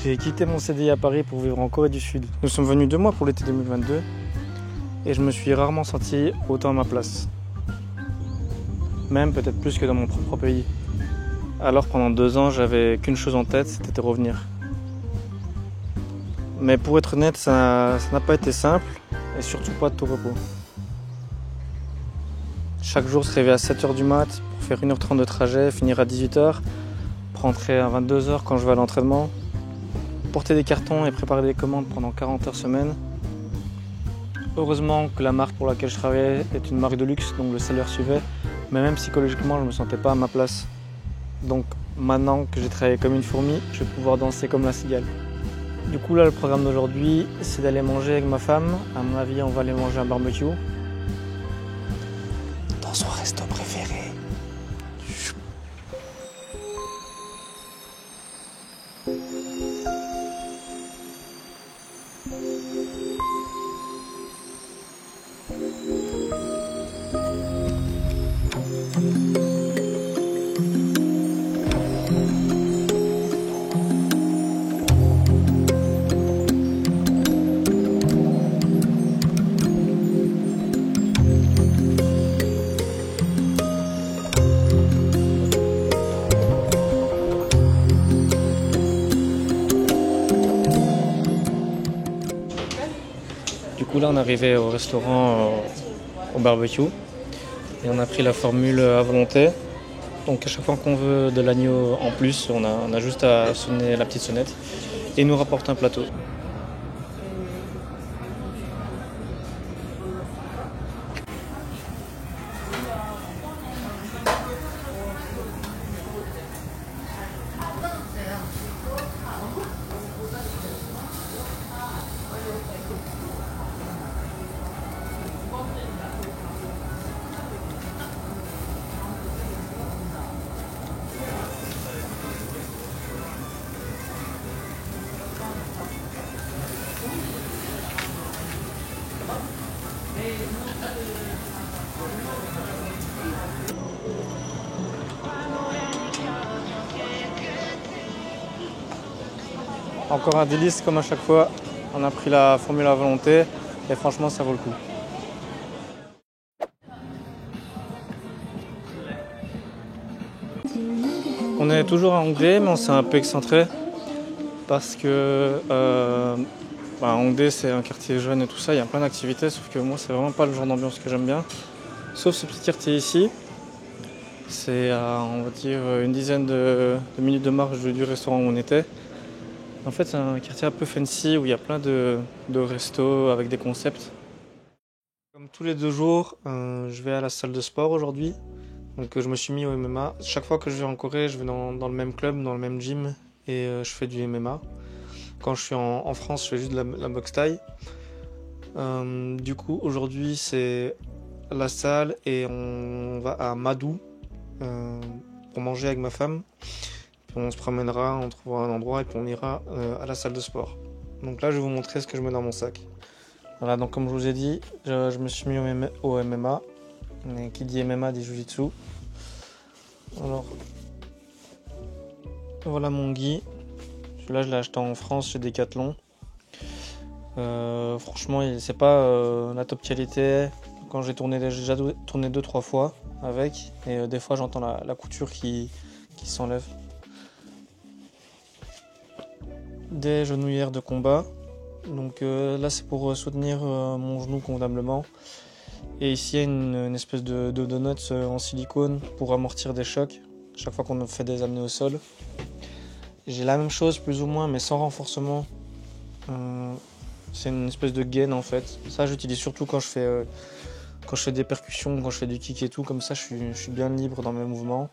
J'ai quitté mon CDI à Paris pour vivre en Corée du Sud. Nous sommes venus 2 mois pour l'été 2022 et je me suis rarement senti autant à ma place. Même peut-être plus que dans mon propre pays. Alors pendant 2 ans, j'avais qu'une chose en tête, c'était de revenir. Mais pour être honnête, ça n'a pas été simple et surtout pas de tout repos. Chaque jour se réveiller à 7h du mat pour faire 1h30 de trajet, finir à 18h, rentrer à 22h quand je vais à l'entraînement, porter des cartons et préparer des commandes pendant 40 heures semaine. Heureusement que la marque pour laquelle je travaillais est une marque de luxe, donc le salaire suivait, mais même psychologiquement, je ne me sentais pas à ma place. Donc maintenant que j'ai travaillé comme une fourmi, je vais pouvoir danser comme la cigale. Du coup là, le programme d'aujourd'hui, c'est d'aller manger avec ma femme. À mon avis, on va aller manger un barbecue. Dans son resto préféré. Du coup là on est arrivé au restaurant au barbecue et on a pris la formule à volonté. Donc à chaque fois qu'on veut de l'agneau en plus, on a juste à sonner la petite sonnette et il nous rapporte un plateau. Encore un délice comme à chaque fois, on a pris la formule à volonté et franchement ça vaut le coup. On est toujours à Hongdae mais on s'est un peu excentré parce que Hongdae c'est un quartier jeune et tout ça, il y a plein d'activités sauf que moi c'est vraiment pas le genre d'ambiance que j'aime bien. Sauf ce petit quartier ici, c'est à on va dire une dizaine de minutes de marche du restaurant où on était. En fait, c'est un quartier un peu fancy où il y a plein de restos avec des concepts. Comme tous les 2 jours, je vais à la salle de sport aujourd'hui. Donc je me suis mis au MMA. Chaque fois que je vais en Corée, je vais dans le même club, dans le même gym et je fais du MMA. Quand je suis en France, je fais juste de la boxe thaï. Du coup, aujourd'hui, c'est la salle et on va à Madou pour manger avec ma femme. On se promènera, on trouvera un endroit et puis on ira à la salle de sport. Donc là, je vais vous montrer ce que je mets dans mon sac. Voilà, donc comme je vous ai dit, je me suis mis au MMA. Et qui dit MMA dit Jiu-Jitsu. Alors, voilà mon gi. Celui-là, je l'ai acheté en France chez Decathlon. Franchement, c'est pas la top qualité. Quand j'ai déjà tourné 2-3 fois avec. Et des fois, j'entends la couture qui s'enlève. Des genouillères de combat. Donc là c'est pour soutenir mon genou convenablement. Et ici il y a une espèce de donuts en silicone pour amortir des chocs chaque fois qu'on fait des amenés au sol. J'ai la même chose plus ou moins mais sans renforcement. C'est une espèce de gaine en fait. Ça j'utilise surtout quand je fais des percussions, quand je fais du kick et tout. Comme ça je suis bien libre dans mes mouvements.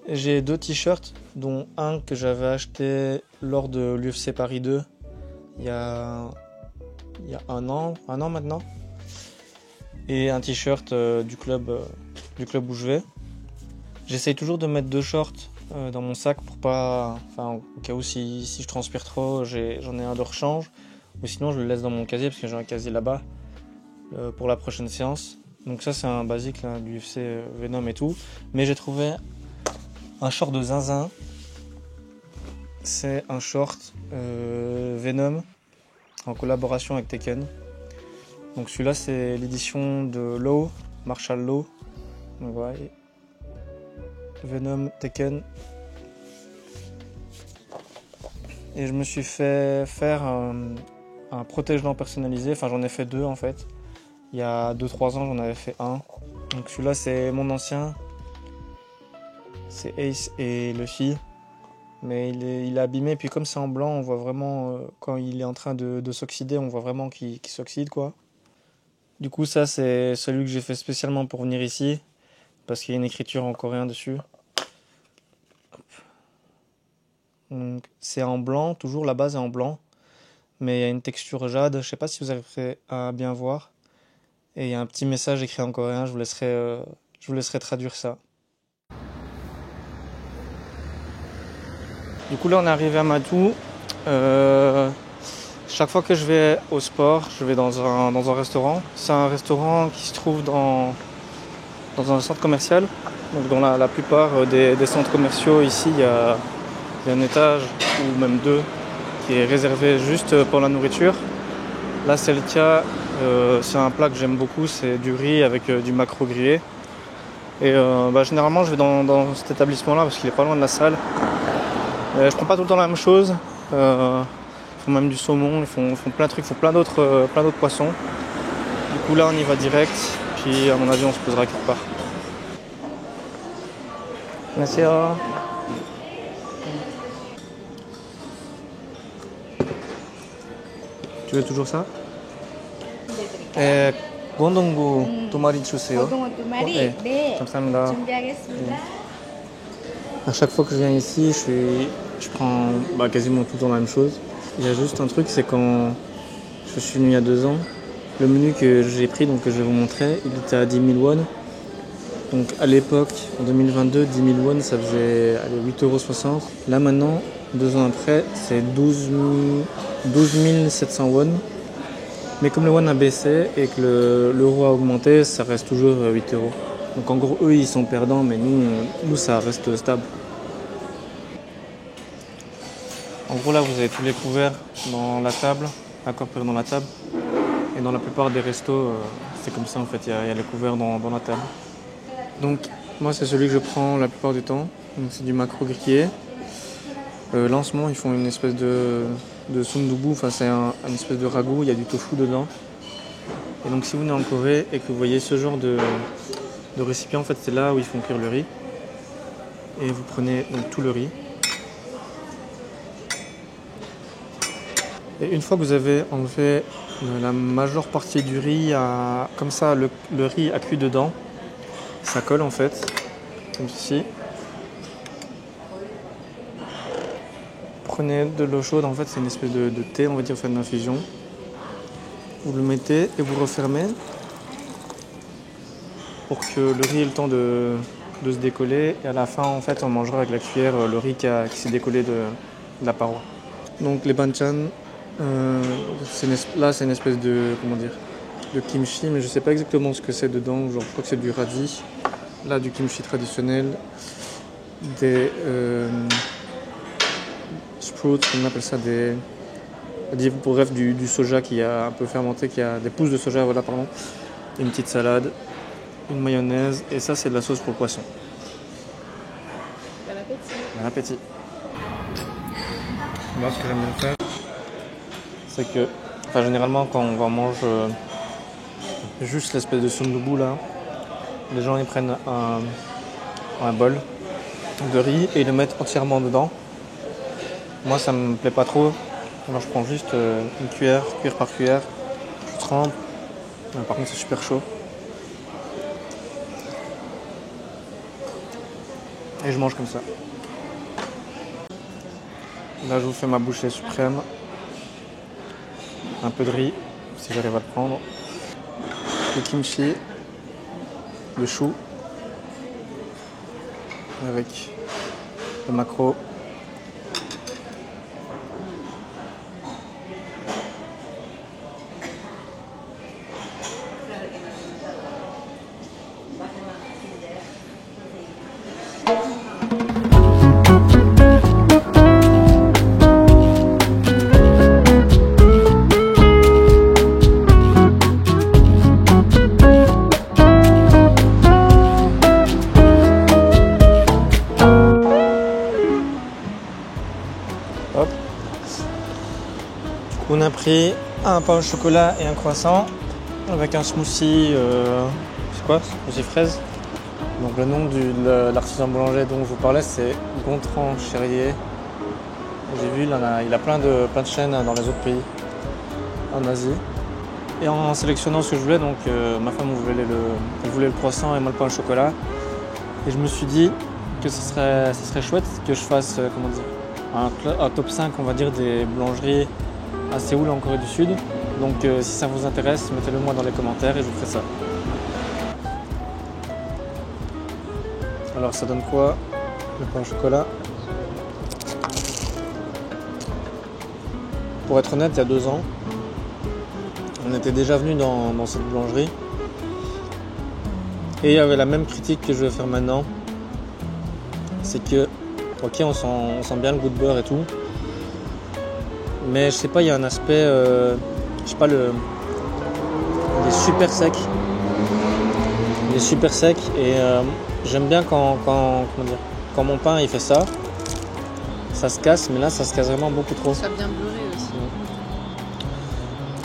J'ai 2 t-shirts, dont un que j'avais acheté lors de l'UFC Paris 2, il y a un an maintenant, et un t-shirt du club où je vais. J'essaye toujours de mettre 2 shorts dans mon sac pour pas, au cas où si je transpire trop, j'en ai un de rechange, ou sinon je le laisse dans mon casier parce que j'ai un casier là-bas pour la prochaine séance. Donc ça c'est un basique là, du UFC Venom et tout, mais j'ai trouvé un short de zinzin c'est un short Venom en collaboration avec Tekken. Donc celui-là c'est l'édition de Law, Marshall Law. Donc voilà, Venom, Tekken. Et je me suis fait faire un protège-dents personnalisé, enfin j'en ai fait 2 en fait. Il y a 2-3 ans j'en avais fait un. Donc celui-là c'est mon ancien, c'est Ace et Luffy. Mais il est abîmé, puis comme c'est en blanc, on voit vraiment, quand il est en train de s'oxyder, on voit vraiment qu'il s'oxyde quoi. Du coup ça c'est celui que j'ai fait spécialement pour venir ici, parce qu'il y a une écriture en coréen dessus. Donc c'est en blanc, toujours la base est en blanc, mais il y a une texture jade, je sais pas si vous arriverez à bien voir. Et il y a un petit message écrit en coréen, je vous laisserai traduire ça. Du coup là on est arrivé à Matou. Chaque fois que je vais au sport, je vais dans un restaurant. C'est un restaurant qui se trouve dans un centre commercial. Donc dans la plupart des centres commerciaux ici, il y a un étage ou même 2 qui est réservé juste pour la nourriture. Là c'est le cas, c'est un plat que j'aime beaucoup, c'est du riz avec du maquereau grillé. Et généralement je vais dans cet établissement là parce qu'il est pas loin de la salle. Je prends pas tout le temps la même chose. Ils font même du saumon, ils font plein de trucs, ils font plein d'autres poissons. Du coup là on y va direct, puis à mon avis on se posera quelque part. Merci. Tu veux toujours ça? gondong구 2마리 주세요. 고등어 2마리? 네. 감사합니다. 준비하겠습니다. À chaque fois que je viens ici, je prends quasiment tout le temps la même chose. Il y a juste un truc, c'est quand je suis venu il y a 2 ans, le menu que j'ai pris, donc que je vais vous montrer, il était à 10 000 won. Donc à l'époque, en 2022, 10 000 won, ça faisait 8,60 €. Là maintenant, 2 ans après, c'est 12 700 won. Mais comme le won a baissé et que l'euro a augmenté, ça reste toujours 8 €. Donc en gros, eux, ils sont perdants, mais nous ça reste stable. En gros, là, vous avez tous les couverts dans la table, accrochés dans la table. Et dans la plupart des restos, c'est comme ça en fait, il y a les couverts dans la table. Donc moi, c'est celui que je prends la plupart du temps. Donc c'est du maquereau grillé. Là en ce moment, ils font une espèce de sundubu, enfin c'est une espèce de ragoût, il y a du tofu dedans. Et donc si vous venez en Corée et que vous voyez ce genre de récipient, en fait c'est là où ils font cuire le riz. Et vous prenez donc tout le riz. Et une fois que vous avez enlevé la majeure partie du riz, comme ça le riz a cuit dedans, ça colle en fait, comme ceci. Prenez de l'eau chaude, en fait c'est une espèce de thé, on va dire, fait d'infusion. Vous le mettez et vous refermez pour que le riz ait le temps de se décoller. Et à la fin, en fait, on mangera avec la cuillère le riz qui s'est décollé de la paroi. Donc les banchan, là c'est une espèce de, de kimchi, mais je sais pas exactement ce que c'est dedans. Genre, je crois que c'est du radis. Là, du kimchi traditionnel, des sprouts, on appelle ça bref, du soja qui a un peu fermenté, qui a des pousses de soja, voilà, pardon. Une petite salade, une mayonnaise, et ça c'est de la sauce pour le poisson. Bon appétit. Bon appétit. Moi, ce que j'aime bien faire, c'est que, généralement quand on mange juste l'espèce de sundubu là, les gens ils prennent un bol de riz et ils le mettent entièrement dedans. Moi ça me plaît pas trop, alors je prends juste une cuillère par cuillère, je trempe. Par contre c'est super chaud. Et je mange comme ça. Là je vous fais ma bouchée suprême. Un peu de riz, si j'arrive à le prendre. Le kimchi, le chou, avec le maquereau. On a pris un pain au chocolat et un croissant avec un smoothie, c'est quoi? Smoothie fraise. Donc le nom de l'artisan boulanger dont je vous parlais, c'est Gontran Cherrier. J'ai vu, il a plein de chaînes dans les autres pays en Asie. Et en sélectionnant ce que je voulais, donc ma femme voulait le croissant et moi le pain au chocolat. Et je me suis dit que ce serait chouette que je fasse un top 5 on va dire des boulangeries à Séoul en Corée du Sud. Donc si ça vous intéresse, mettez-le moi dans les commentaires et je vous ferai ça. Alors ça donne quoi le pain au chocolat? Pour être honnête, il y a 2 ans, on était déjà venu dans cette boulangerie et il y avait la même critique que je vais faire maintenant. C'est que, ok, on sent bien le goût de beurre et tout, mais je sais pas, il y a un aspect, je sais pas, il est super sec. Il est super sec et j'aime bien quand mon pain il fait ça. Ça se casse, mais là ça se casse vraiment beaucoup trop. Ça bien beurré aussi.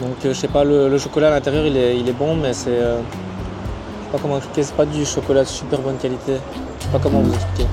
Donc je sais pas, le chocolat à l'intérieur il est bon, mais c'est, je sais pas comment expliquer, c'est pas du chocolat de super bonne qualité. Je sais pas comment vous expliquer.